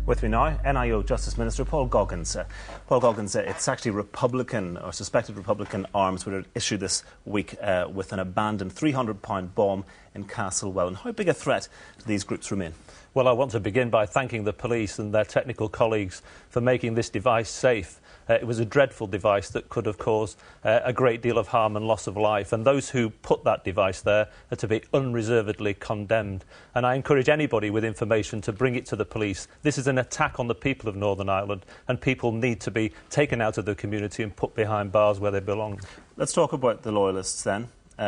With me now, NIO Justice Minister Paul Goggins. Paul Goggins, it's actually Republican or suspected Republican arms were issued this week with an abandoned £300 bomb in Castlewellan. How big a threat do these groups remain? Well, I want to begin by thanking the police and their technical colleagues for making this device safe. It was a dreadful device that could have caused a great deal of harm and loss of life, and those who put that device there are to be unreservedly condemned. And I encourage anybody with information to bring it to the police. This is an attack on the people of Northern Ireland, and people need to be taken out of the community and put behind bars where they belong. Let's talk about the Loyalists then,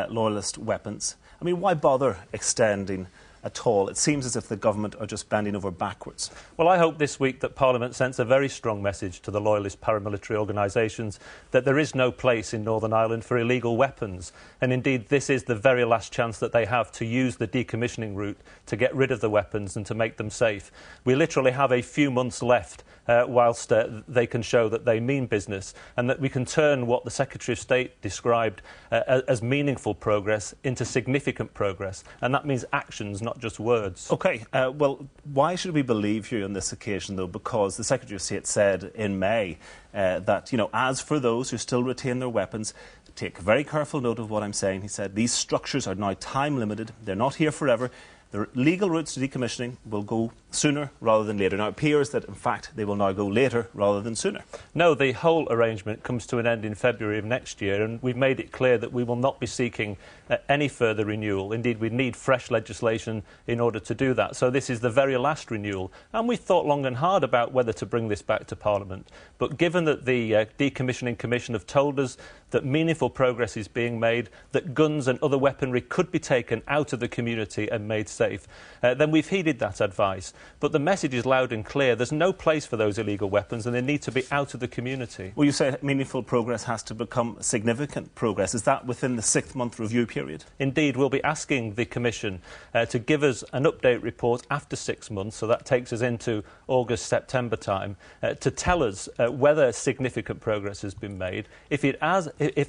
Loyalist weapons. I mean, why bother extending at all? It seems as if the government are just bending over backwards. Well, I hope this week that Parliament sends a very strong message to the Loyalist paramilitary organisations that there is no place in Northern Ireland for illegal weapons. And indeed, this is the very last chance that they have to use the decommissioning route to get rid of the weapons and to make them safe. We literally have a few months left whilst they can show that they mean business, and that we can turn what the Secretary of State described as meaningful progress into significant progress. And that means actions, not just words. OK, well, why should we believe you on this occasion, though? Because the Secretary of State said in May that, you know, as for those who still retain their weapons, take very careful note of what I'm saying. He said these structures are now time-limited. They're not here forever. The legal routes to decommissioning will go sooner rather than later. Now, it appears that, in fact, they will now go later rather than sooner. No, the whole arrangement comes to an end in February of next year, and we've made it clear that we will not be seeking any further renewal. Indeed, we need fresh legislation in order to do that. So this is the very last renewal, and we've thought long and hard about whether to bring this back to Parliament. But given that the Decommissioning Commission have told us that meaningful progress is being made, that guns and other weaponry could be taken out of the community and made safe, then we've heeded that advice. But the message is loud and clear. There's no place for those illegal weapons, and they need to be out of the community. Well, you say meaningful progress has to become significant progress. Is that within the 6-month review period? Indeed, we'll be asking the Commission to give us an update report after 6 months, so that takes us into August, September time, to tell us whether significant progress has been made. If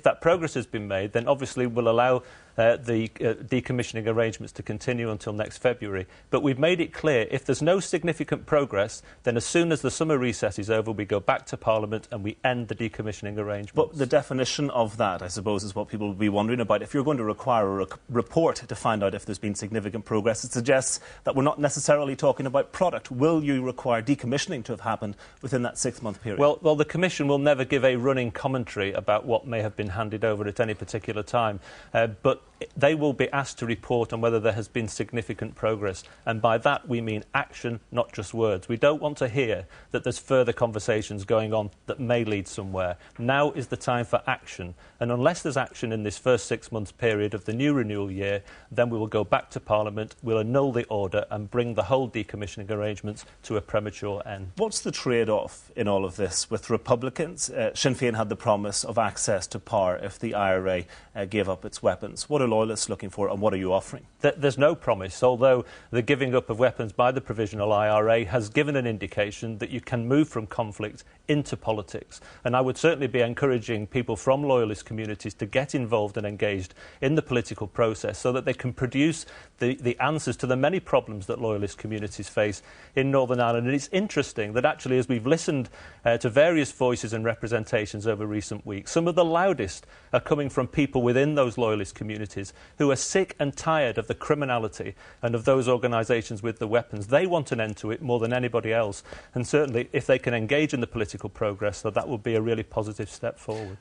that progress has been made, then obviously we'll allow the decommissioning arrangements to continue until next February. But we've made it clear, if there's no significant progress, then as soon as the summer recess is over, we go back to Parliament and we end the decommissioning arrangements. But the definition of that, I suppose, is what people will be wondering about. If you're going to require a report to find out if there's been significant progress, it suggests that we're not necessarily talking about product. Will you require decommissioning to have happened within that 6-month period? Well, the Commission will never give a running commentary about what may have been handed over at any particular time. But they will be asked to report on whether there has been significant progress, and by that we mean action, not just words. We don't want to hear that there's further conversations going on that may lead somewhere. Now is the time for action, and unless there's action in this first 6 months period of the new renewal year, then we will go back to Parliament, we'll annul the order and bring the whole decommissioning arrangements to a premature end. What's the trade-off in all of this with Republicans? Sinn Féin had the promise of access to power if the IRA gave up its weapons. What are Loyalists looking for, and what are you offering? There's no promise, although the giving up of weapons by the provisional IRA has given an indication that you can move from conflict into politics. And I would certainly be encouraging people from Loyalist communities to get involved and engaged in the political process so that they can produce the answers to the many problems that Loyalist communities face in Northern Ireland. And it's interesting that actually, as we've listened to various voices and representations over recent weeks, some of the loudest are coming from people within those Loyalist communities who are sick and tired of the criminality and of those organisations with the weapons. They want an end to it more than anybody else. And certainly, if they can engage in the political progress, that will be a really positive step forward.